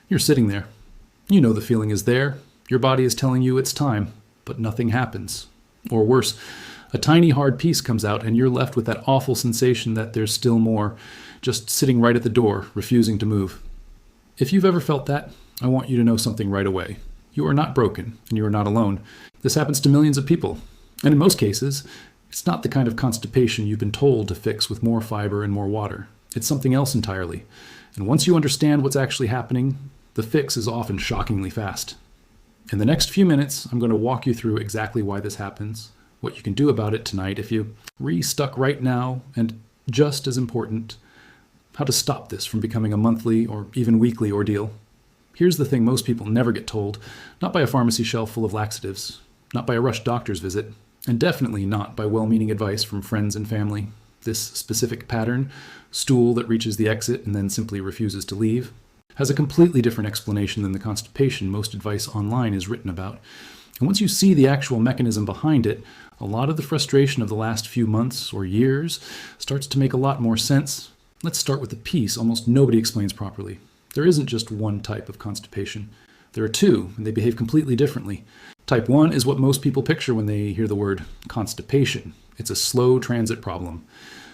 You're sitting there. You know the feeling is there. Your body is telling you it's time, but nothing happens. Or worse, a tiny hard piece comes out and you're left with that awful sensation that there's still more, just sitting right at the door, refusing to move. If you've ever felt that, I want you to know something right away. You are not broken, and you are not alone. This happens to millions of people. And in most cases, it's not the kind of constipation you've been told to fix with more fiber and more water. It's something else entirely. And once you understand what's actually happening, the fix is often shockingly fast. In the next few minutes, I'm going to walk you through exactly why this happens, what you can do about it tonight if you stuck right now, and just as important, how to stop this from becoming a monthly or even weekly ordeal. Here's the thing most people never get told, not by a pharmacy shelf full of laxatives, not by a rushed doctor's visit, and definitely not by well-meaning advice from friends and family. This specific pattern, stool that reaches the exit and then simply refuses to leave, has a completely different explanation than the constipation most advice online is written about. And once you see the actual mechanism behind it, a lot of the frustration of the last few months or years starts to make a lot more sense. Let's start with the piece almost nobody explains properly. There isn't just one type of constipation. There are two, and they behave completely differently. Type 1 is what most people picture when they hear the word constipation. It's a slow transit problem.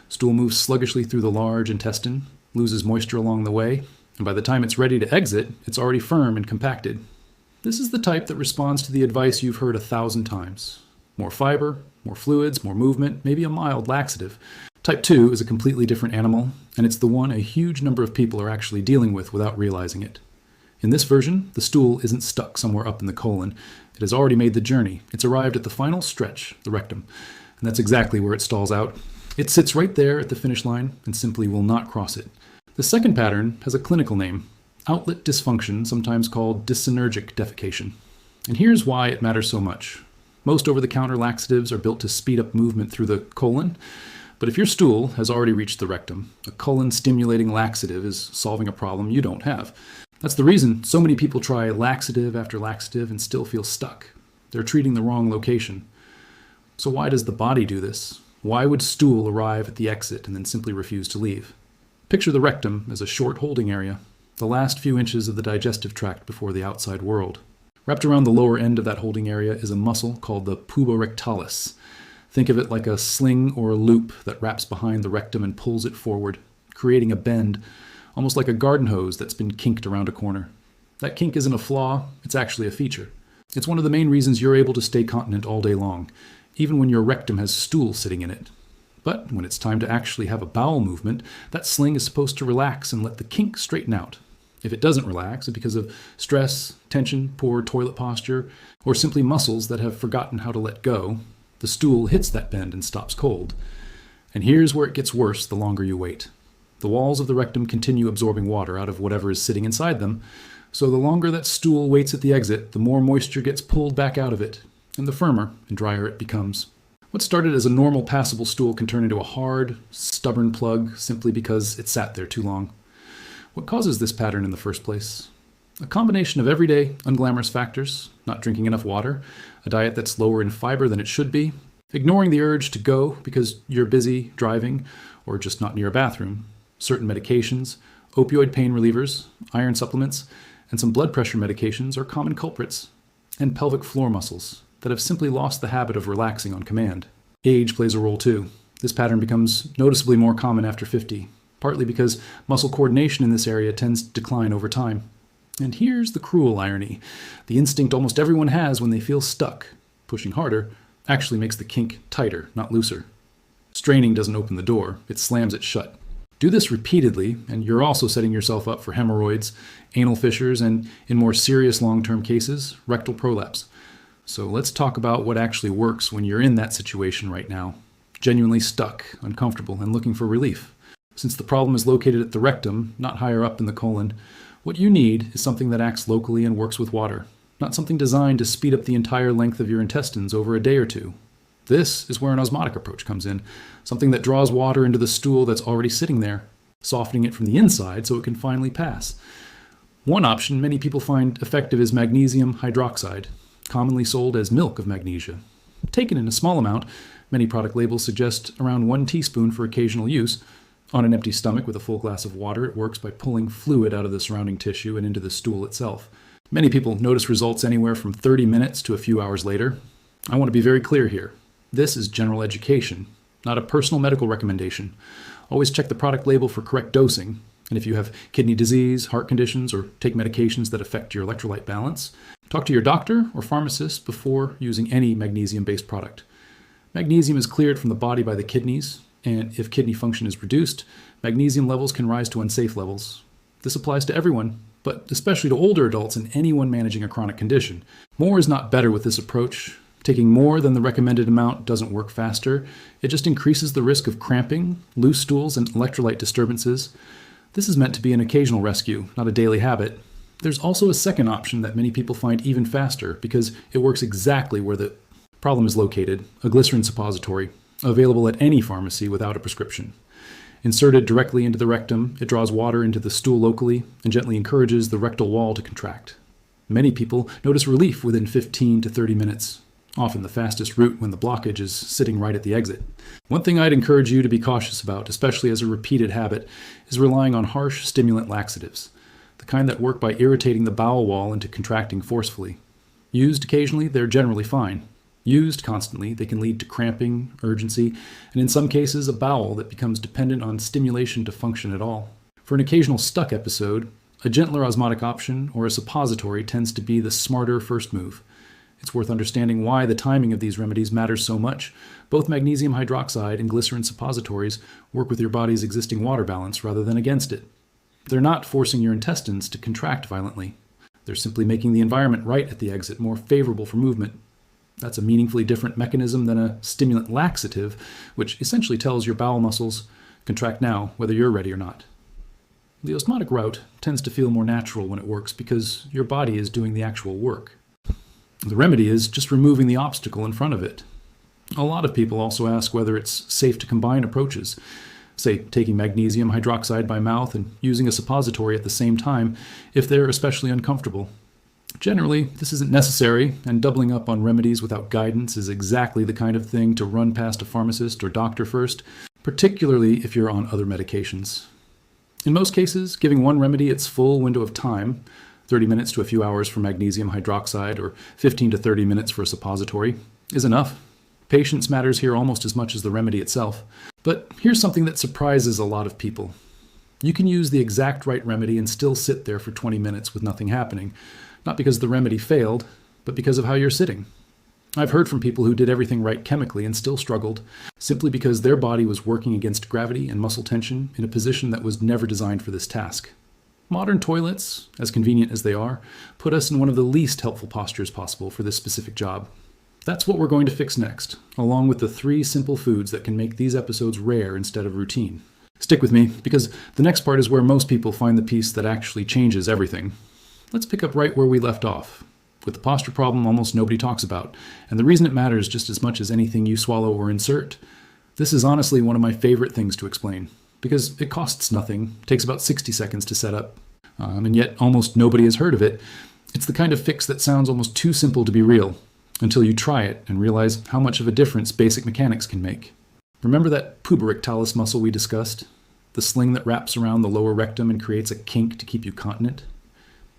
Stool moves sluggishly through the large intestine, loses moisture along the way, and by the time it's ready to exit, it's already firm and compacted. This is the type that responds to the advice you've heard 1,000 times. More fiber, more fluids, more movement, maybe a mild laxative. Type 2 is a completely different animal, and it's the one a huge number of people are actually dealing with without realizing it. In this version, the stool isn't stuck somewhere up in the colon. It has already made the journey. It's arrived at the final stretch, the rectum, and that's exactly where it stalls out. It sits right there at the finish line and simply will not cross it. The second pattern has a clinical name, outlet dysfunction, sometimes called dysynergic defecation. And here's why it matters so much. Most over-the-counter laxatives are built to speed up movement through the colon, but if your stool has already reached the rectum, a colon-stimulating laxative is solving a problem you don't have. That's the reason so many people try laxative after laxative and still feel stuck. They're treating the wrong location. So why does the body do this? Why would stool arrive at the exit and then simply refuse to leave? Picture the rectum as a short holding area, the last few inches of the digestive tract before the outside world. Wrapped around the lower end of that holding area is a muscle called the puborectalis. Think of it like a sling or a loop that wraps behind the rectum and pulls it forward, creating a bend, almost like a garden hose that's been kinked around a corner. That kink isn't a flaw, it's actually a feature. It's one of the main reasons you're able to stay continent all day long, even when your rectum has stool sitting in it. But when it's time to actually have a bowel movement, that sling is supposed to relax and let the kink straighten out. If it doesn't relax, it's because of stress, tension, poor toilet posture, or simply muscles that have forgotten how to let go. The stool hits that bend and stops cold. And here's where it gets worse the longer you wait. The walls of the rectum continue absorbing water out of whatever is sitting inside them, so the longer that stool waits at the exit, the more moisture gets pulled back out of it, and the firmer and drier it becomes. What started as a normal passable stool can turn into a hard, stubborn plug simply because it sat there too long. What causes this pattern in the first place? A combination of everyday, unglamorous factors, not drinking enough water, a diet that's lower in fiber than it should be, ignoring the urge to go because you're busy driving or just not near a bathroom, certain medications, opioid pain relievers, iron supplements, and some blood pressure medications are common culprits, and pelvic floor muscles that have simply lost the habit of relaxing on command. Age plays a role too. This pattern becomes noticeably more common after 50, partly because muscle coordination in this area tends to decline over time. And here's the cruel irony. The instinct almost everyone has when they feel stuck, pushing harder, actually makes the kink tighter, not looser. Straining doesn't open the door, it slams it shut. Do this repeatedly, and you're also setting yourself up for hemorrhoids, anal fissures, and in more serious long-term cases, rectal prolapse. So let's talk about what actually works when you're in that situation right now, genuinely stuck, uncomfortable, and looking for relief. Since the problem is located at the rectum, not higher up in the colon, what you need is something that acts locally and works with water, not something designed to speed up the entire length of your intestines over a day or two. This is where an osmotic approach comes in, something that draws water into the stool that's already sitting there, softening it from the inside so it can finally pass. One option many people find effective is magnesium hydroxide, commonly sold as milk of magnesia. Taken in a small amount, many product labels suggest around 1 teaspoon for occasional use, On an empty stomach with a full glass of water, it works by pulling fluid out of the surrounding tissue and into the stool itself. Many people notice results anywhere from 30 minutes to a few hours later. I want to be very clear here. This is general education, not a personal medical recommendation. Always check the product label for correct dosing. And if you have kidney disease, heart conditions, or take medications that affect your electrolyte balance, talk to your doctor or pharmacist before using any magnesium-based product. Magnesium is cleared from the body by the kidneys, and if kidney function is reduced, magnesium levels can rise to unsafe levels. This applies to everyone, but especially to older adults and anyone managing a chronic condition. More is not better with this approach. Taking more than the recommended amount doesn't work faster. It just increases the risk of cramping, loose stools, and electrolyte disturbances. This is meant to be an occasional rescue, not a daily habit. There's also a second option that many people find even faster because it works exactly where the problem is located, a glycerin suppository, available at any pharmacy without a prescription. Inserted directly into the rectum, it draws water into the stool locally and gently encourages the rectal wall to contract. Many people notice relief within 15 to 30 minutes, often the fastest route when the blockage is sitting right at the exit. One thing I'd encourage you to be cautious about, especially as a repeated habit, is relying on harsh stimulant laxatives, the kind that work by irritating the bowel wall into contracting forcefully. Used occasionally, they're generally fine. Used constantly, they can lead to cramping, urgency, and in some cases, a bowel that becomes dependent on stimulation to function at all. For an occasional stuck episode, a gentler osmotic option or a suppository tends to be the smarter first move. It's worth understanding why the timing of these remedies matters so much. Both magnesium hydroxide and glycerin suppositories work with your body's existing water balance rather than against it. They're not forcing your intestines to contract violently. They're simply making the environment right at the exit more favorable for movement. That's a meaningfully different mechanism than a stimulant laxative, which essentially tells your bowel muscles, contract now, whether you're ready or not. The osmotic route tends to feel more natural when it works because your body is doing the actual work. The remedy is just removing the obstacle in front of it. A lot of people also ask whether it's safe to combine approaches, say taking magnesium hydroxide by mouth and using a suppository at the same time if they're especially uncomfortable. Generally, this isn't necessary, and doubling up on remedies without guidance is exactly the kind of thing to run past a pharmacist or doctor first, particularly if you're on other medications. In most cases, giving one remedy its full window of time, 30 minutes to a few hours for magnesium hydroxide or 15 to 30 minutes for a suppository, is enough. Patience matters here almost as much as the remedy itself. But here's something that surprises a lot of people. You can use the exact right remedy and still sit there for 20 minutes with nothing happening. Not because the remedy failed, but because of how you're sitting. I've heard from people who did everything right chemically and still struggled, simply because their body was working against gravity and muscle tension in a position that was never designed for this task. Modern toilets, as convenient as they are, put us in one of the least helpful postures possible for this specific job. That's what we're going to fix next, along with the 3 simple foods that can make these episodes rare instead of routine. Stick with me, because the next part is where most people find the piece that actually changes everything. Let's pick up right where we left off, with the posture problem almost nobody talks about, and the reason it matters just as much as anything you swallow or insert. This is honestly one of my favorite things to explain, because it costs nothing, takes about 60 seconds to set up, and yet almost nobody has heard of it. It's the kind of fix that sounds almost too simple to be real, until you try it and realize how much of a difference basic mechanics can make. Remember that puborectalis muscle we discussed? The sling that wraps around the lower rectum and creates a kink to keep you continent?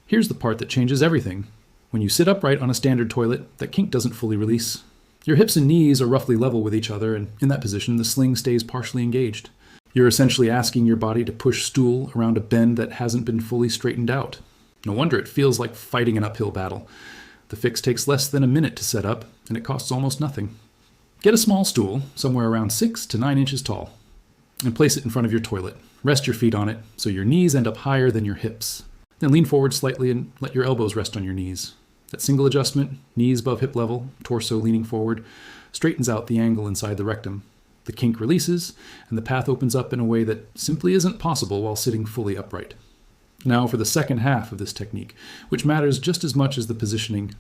Here's the part that changes everything. When you sit upright on a standard toilet, that kink doesn't fully release. Your hips and knees are roughly level with each other, and in that position, the sling stays partially engaged. You're essentially asking your body to push stool around a bend that hasn't been fully straightened out. No wonder it feels like fighting an uphill battle. The fix takes less than a minute to set up, and it costs almost nothing. Get a small stool, somewhere around 6 to 9 inches tall, and place it in front of your toilet. Rest your feet on it so your knees end up higher than your hips. Then lean forward slightly and let your elbows rest on your knees. That single adjustment, knees above hip level, torso leaning forward, straightens out the angle inside the rectum. The kink releases, and the path opens up in a way that simply isn't possible while sitting fully upright. Now for the second half of this technique, which matters just as much as the positioning,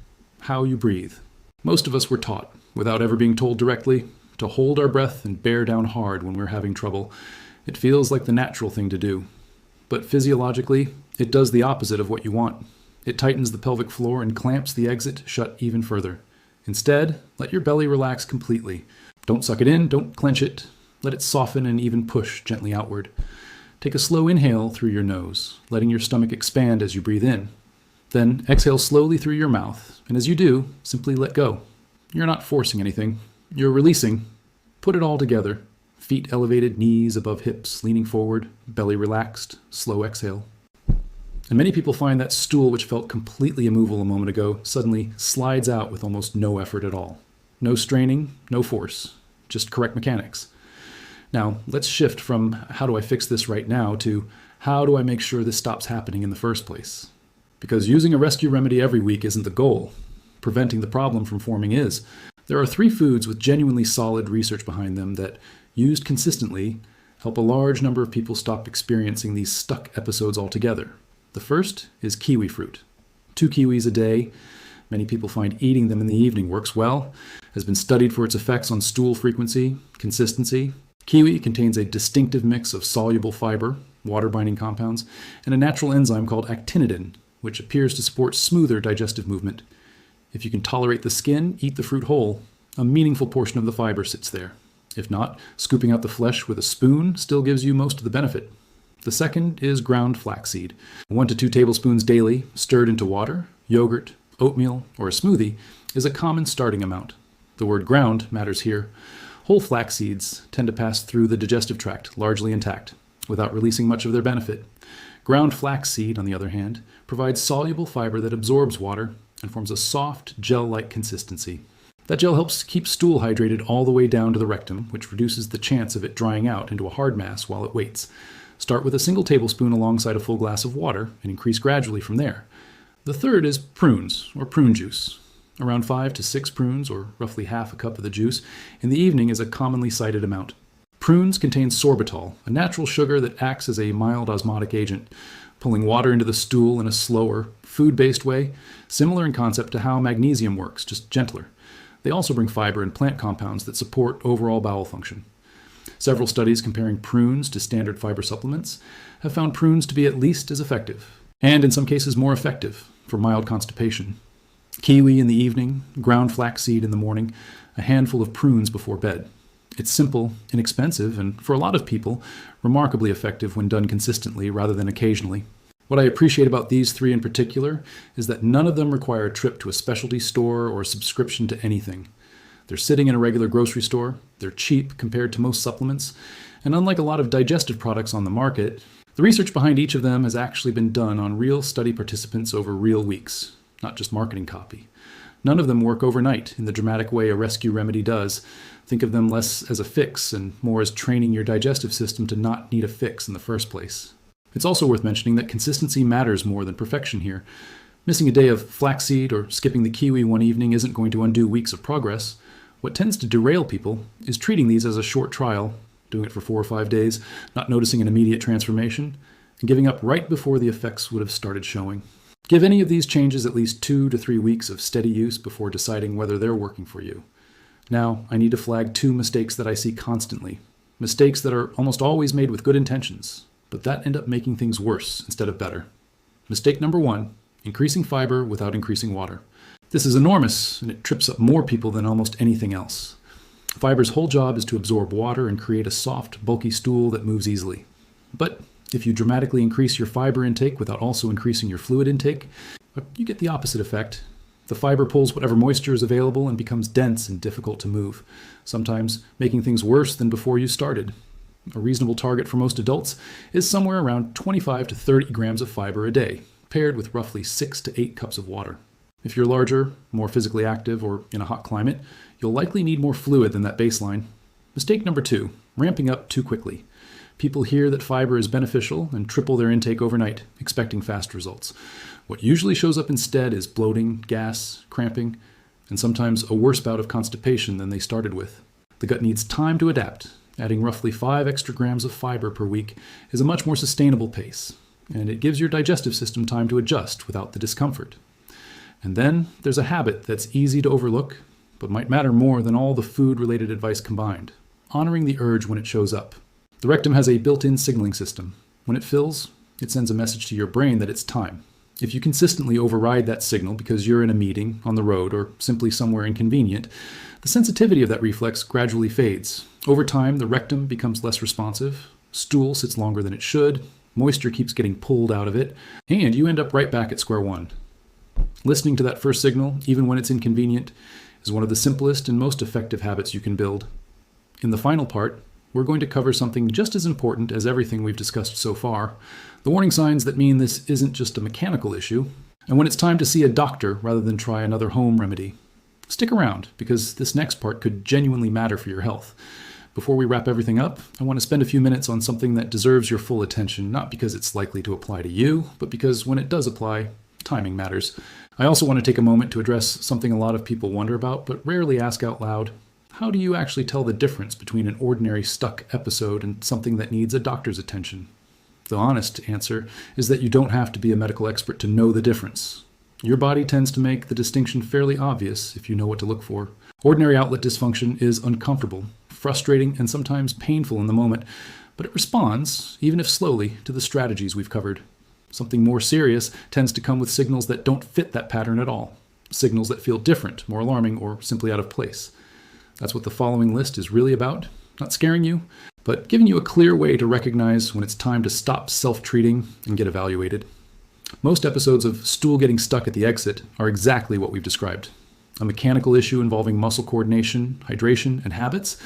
how you breathe. Most of us were taught, without ever being told directly, to hold our breath and bear down hard when we're having trouble. It feels like the natural thing to do. But physiologically, it does the opposite of what you want. It tightens the pelvic floor and clamps the exit shut even further. Instead, let your belly relax completely. Don't suck it in, don't clench it. Let it soften and even push gently outward. Take a slow inhale through your nose, letting your stomach expand as you breathe in. Then exhale slowly through your mouth, and as you do, simply let go. You're not forcing anything. You're releasing. Put it all together. Feet elevated, knees above hips, leaning forward, belly relaxed, slow exhale. And many people find that stool, which felt completely immovable a moment ago, suddenly slides out with almost no effort at all. No straining, no force, just correct mechanics. Now, let's shift from how do I fix this right now to how do I make sure this stops happening in the first place? Because using a rescue remedy every week isn't the goal. Preventing the problem from forming is. There are 3 foods with genuinely solid research behind them that, used consistently, help a large number of people stop experiencing these stuck episodes altogether. The first is kiwi fruit. 2 kiwis a day. Many people find eating them in the evening works well, has been studied for its effects on stool frequency, consistency. Kiwi contains a distinctive mix of soluble fiber, water-binding compounds, and a natural enzyme called actinidin, which appears to support smoother digestive movement. If you can tolerate the skin, eat the fruit whole. A meaningful portion of the fiber sits there. If not, scooping out the flesh with a spoon still gives you most of the benefit. The second is ground flaxseed. 1 to 2 tablespoons daily, stirred into water, yogurt, oatmeal, or a smoothie, is a common starting amount. The word ground matters here. Whole flax seeds tend to pass through the digestive tract, largely intact, without releasing much of their benefit. Ground flaxseed, on the other hand, provides soluble fiber that absorbs water and forms a soft, gel-like consistency. That gel helps keep stool hydrated all the way down to the rectum, which reduces the chance of it drying out into a hard mass while it waits. Start with a single tablespoon alongside a full glass of water and increase gradually from there. The third is prunes, or prune juice. Around 5 to 6 prunes, or roughly half a cup of the juice, in the evening is a commonly cited amount. Prunes contain sorbitol, a natural sugar that acts as a mild osmotic agent, pulling water into the stool in a slower, food-based way, similar in concept to how magnesium works, just gentler. They also bring fiber and plant compounds that support overall bowel function. Several studies comparing prunes to standard fiber supplements have found prunes to be at least as effective, and in some cases more effective, for mild constipation. Kiwi in the evening, ground flaxseed in the morning, a handful of prunes before bed. It's simple, inexpensive, and for a lot of people, remarkably effective when done consistently rather than occasionally. What I appreciate about these 3 in particular is that none of them require a trip to a specialty store or a subscription to anything. They're sitting in a regular grocery store, they're cheap compared to most supplements, and unlike a lot of digestive products on the market, the research behind each of them has actually been done on real study participants over real weeks, not just marketing copy. None of them work overnight in the dramatic way a rescue remedy does. Think of them less as a fix and more as training your digestive system to not need a fix in the first place. It's also worth mentioning that consistency matters more than perfection here. Missing a day of flaxseed or skipping the kiwi one evening isn't going to undo weeks of progress. What tends to derail people is treating these as a short trial, doing it for 4 or 5 days, not noticing an immediate transformation, and giving up right before the effects would have started showing. Give any of these changes at least 2 to 3 weeks of steady use before deciding whether they're working for you. Now, I need to flag 2 mistakes that I see constantly. Mistakes that are almost always made with good intentions, but that end up making things worse instead of better. Mistake number 1, increasing fiber without increasing water. This is enormous, and it trips up more people than almost anything else. Fiber's whole job is to absorb water and create a soft, bulky stool that moves easily. But if you dramatically increase your fiber intake without also increasing your fluid intake, you get the opposite effect. The fiber pulls whatever moisture is available and becomes dense and difficult to move, sometimes making things worse than before you started. A reasonable target for most adults is somewhere around 25 to 30 grams of fiber a day, paired with roughly 6 to 8 cups of water. If you're larger, more physically active, or in a hot climate, you'll likely need more fluid than that baseline. Mistake number 2, ramping up too quickly. People hear that fiber is beneficial and triple their intake overnight, expecting fast results. What usually shows up instead is bloating, gas, cramping, and sometimes a worse bout of constipation than they started with. The gut needs time to adapt. Adding roughly 5 extra grams of fiber per week is a much more sustainable pace, and it gives your digestive system time to adjust without the discomfort. And then there's a habit that's easy to overlook, but might matter more than all the food-related advice combined: honoring the urge when it shows up. The rectum has a built-in signaling system. When it fills, it sends a message to your brain that it's time. If you consistently override that signal because you're in a meeting, on the road, or simply somewhere inconvenient, the sensitivity of that reflex gradually fades. Over time, the rectum becomes less responsive, stool sits longer than it should, moisture keeps getting pulled out of it, and you end up right back at square one. Listening to that first signal, even when it's inconvenient, is one of the simplest and most effective habits you can build. In the final part, we're going to cover something just as important as everything we've discussed so far, the warning signs that mean this isn't just a mechanical issue, and when it's time to see a doctor rather than try another home remedy. Stick around, because this next part could genuinely matter for your health. Before we wrap everything up, I want to spend a few minutes on something that deserves your full attention, not because it's likely to apply to you, but because when it does apply, timing matters. I also want to take a moment to address something a lot of people wonder about, but rarely ask out loud. How do you actually tell the difference between an ordinary stuck episode and something that needs a doctor's attention? The honest answer is that you don't have to be a medical expert to know the difference. Your body tends to make the distinction fairly obvious if you know what to look for. Ordinary outlet dysfunction is uncomfortable, frustrating, and sometimes painful in the moment, but it responds, even if slowly, to the strategies we've covered. Something more serious tends to come with signals that don't fit that pattern at all, signals that feel different, more alarming, or simply out of place. That's what the following list is really about. Not scaring you, but giving you a clear way to recognize when it's time to stop self-treating and get evaluated. Most episodes of stool getting stuck at the exit are exactly what we've described. A mechanical issue involving muscle coordination, hydration, and habits,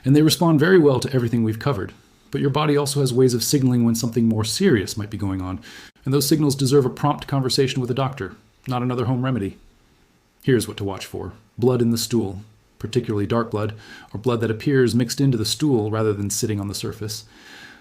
and they respond very well to everything we've covered. But your body also has ways of signaling when something more serious might be going on, and those signals deserve a prompt conversation with a doctor, not another home remedy. Here's what to watch for. Blood in the stool, particularly dark blood, or blood that appears mixed into the stool rather than sitting on the surface.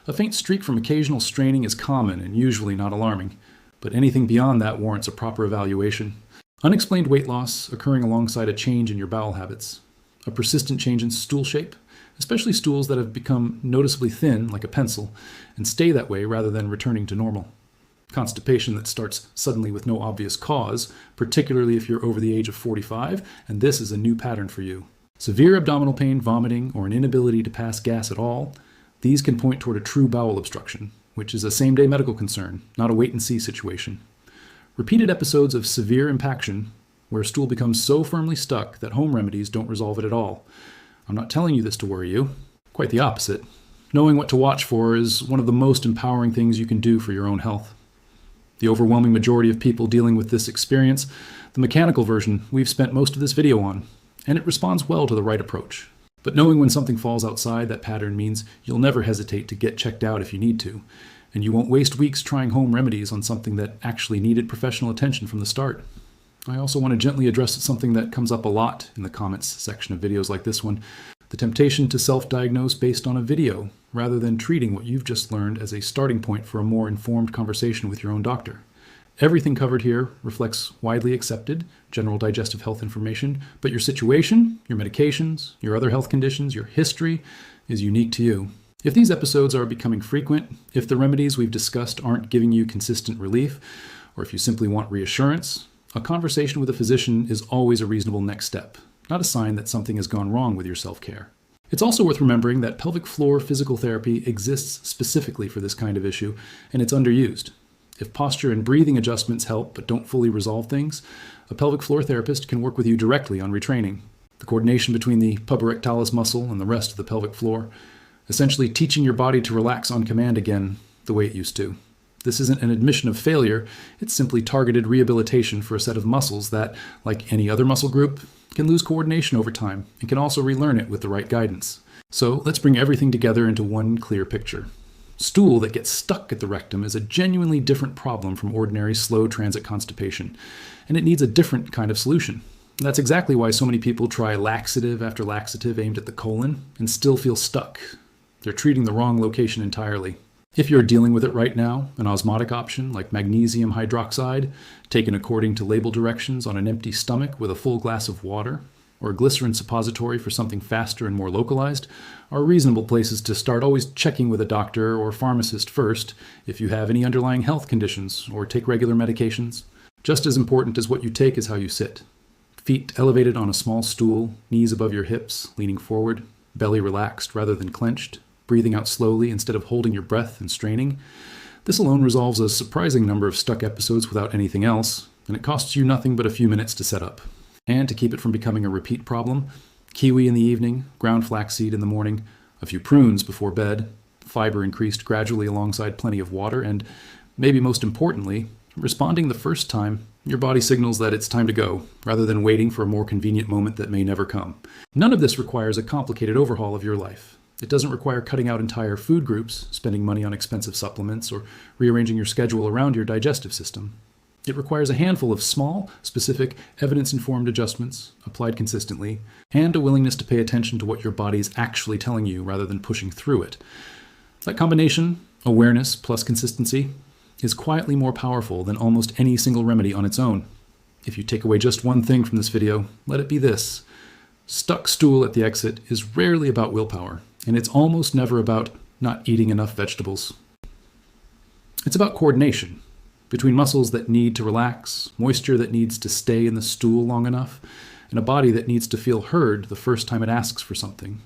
A faint streak from occasional straining is common and usually not alarming, but anything beyond that warrants a proper evaluation. Unexplained weight loss occurring alongside a change in your bowel habits. A persistent change in stool shape, especially stools that have become noticeably thin, like a pencil, and stay that way rather than returning to normal. Constipation that starts suddenly with no obvious cause, particularly if you're over the age of 45, and this is a new pattern for you. Severe abdominal pain, vomiting, or an inability to pass gas at all, these can point toward a true bowel obstruction, which is a same-day medical concern, not a wait-and-see situation. Repeated episodes of severe impaction, where stool becomes so firmly stuck that home remedies don't resolve it at all. I'm not telling you this to worry you. Quite the opposite. Knowing what to watch for is one of the most empowering things you can do for your own health. The overwhelming majority of people dealing with this experience, the mechanical version, we've spent most of this video on, and it responds well to the right approach. But knowing when something falls outside that pattern means you'll never hesitate to get checked out if you need to, and you won't waste weeks trying home remedies on something that actually needed professional attention from the start. I also want to gently address something that comes up a lot in the comments section of videos like this one, the temptation to self-diagnose based on a video, rather than treating what you've just learned as a starting point for a more informed conversation with your own doctor. Everything covered here reflects widely accepted general digestive health information, but your situation, your medications, your other health conditions, your history is unique to you. If these episodes are becoming frequent, if the remedies we've discussed aren't giving you consistent relief, or if you simply want reassurance, a conversation with a physician is always a reasonable next step, not a sign that something has gone wrong with your self-care. It's also worth remembering that pelvic floor physical therapy exists specifically for this kind of issue, and it's underused. If posture and breathing adjustments help but don't fully resolve things, a pelvic floor therapist can work with you directly on retraining. The coordination between the puborectalis muscle and the rest of the pelvic floor, essentially teaching your body to relax on command again the way it used to. This isn't an admission of failure, it's simply targeted rehabilitation for a set of muscles that, like any other muscle group, can lose coordination over time and can also relearn it with the right guidance. So let's bring everything together into one clear picture. Stool that gets stuck at the rectum is a genuinely different problem from ordinary slow transit constipation, and it needs a different kind of solution. That's exactly why so many people try laxative after laxative aimed at the colon and still feel stuck. They're treating the wrong location entirely. If you're dealing with it right now, an osmotic option like magnesium hydroxide, taken according to label directions on an empty stomach with a full glass of water, or a glycerin suppository for something faster and more localized, are reasonable places to start always checking with a doctor or pharmacist first if you have any underlying health conditions or take regular medications. Just as important as what you take is how you sit. Feet elevated on a small stool, knees above your hips, leaning forward, belly relaxed rather than clenched, breathing out slowly instead of holding your breath and straining. This alone resolves a surprising number of stuck episodes without anything else, and it costs you nothing but a few minutes to set up. And to keep it from becoming a repeat problem, kiwi in the evening, ground flaxseed in the morning, a few prunes before bed, fiber increased gradually alongside plenty of water, and maybe most importantly, responding the first time, your body signals that it's time to go, rather than waiting for a more convenient moment that may never come. None of this requires a complicated overhaul of your life. It doesn't require cutting out entire food groups, spending money on expensive supplements, or rearranging your schedule around your digestive system. It requires a handful of small, specific, evidence-informed adjustments, applied consistently, and a willingness to pay attention to what your body is actually telling you rather than pushing through it. That combination, awareness plus consistency, is quietly more powerful than almost any single remedy on its own. If you take away just one thing from this video, let it be this. Stuck stool at the exit is rarely about willpower, and it's almost never about not eating enough vegetables. It's about coordination between muscles that need to relax, moisture that needs to stay in the stool long enough, and a body that needs to feel heard the first time it asks for something.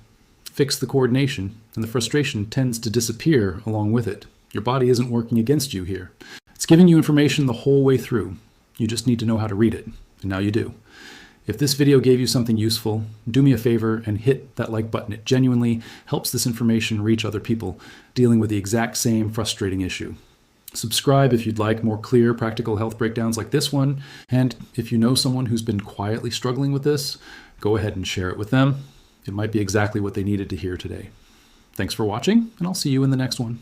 Fix the coordination, and the frustration tends to disappear along with it. Your body isn't working against you here. It's giving you information the whole way through. You just need to know how to read it, and now you do. If this video gave you something useful, do me a favor and hit that like button. It genuinely helps this information reach other people dealing with the exact same frustrating issue. Subscribe if you'd like more clear, practical health breakdowns like this one, and if you know someone who's been quietly struggling with this, go ahead and share it with them. It might be exactly what they needed to hear today. Thanks for watching, and I'll see you in the next one.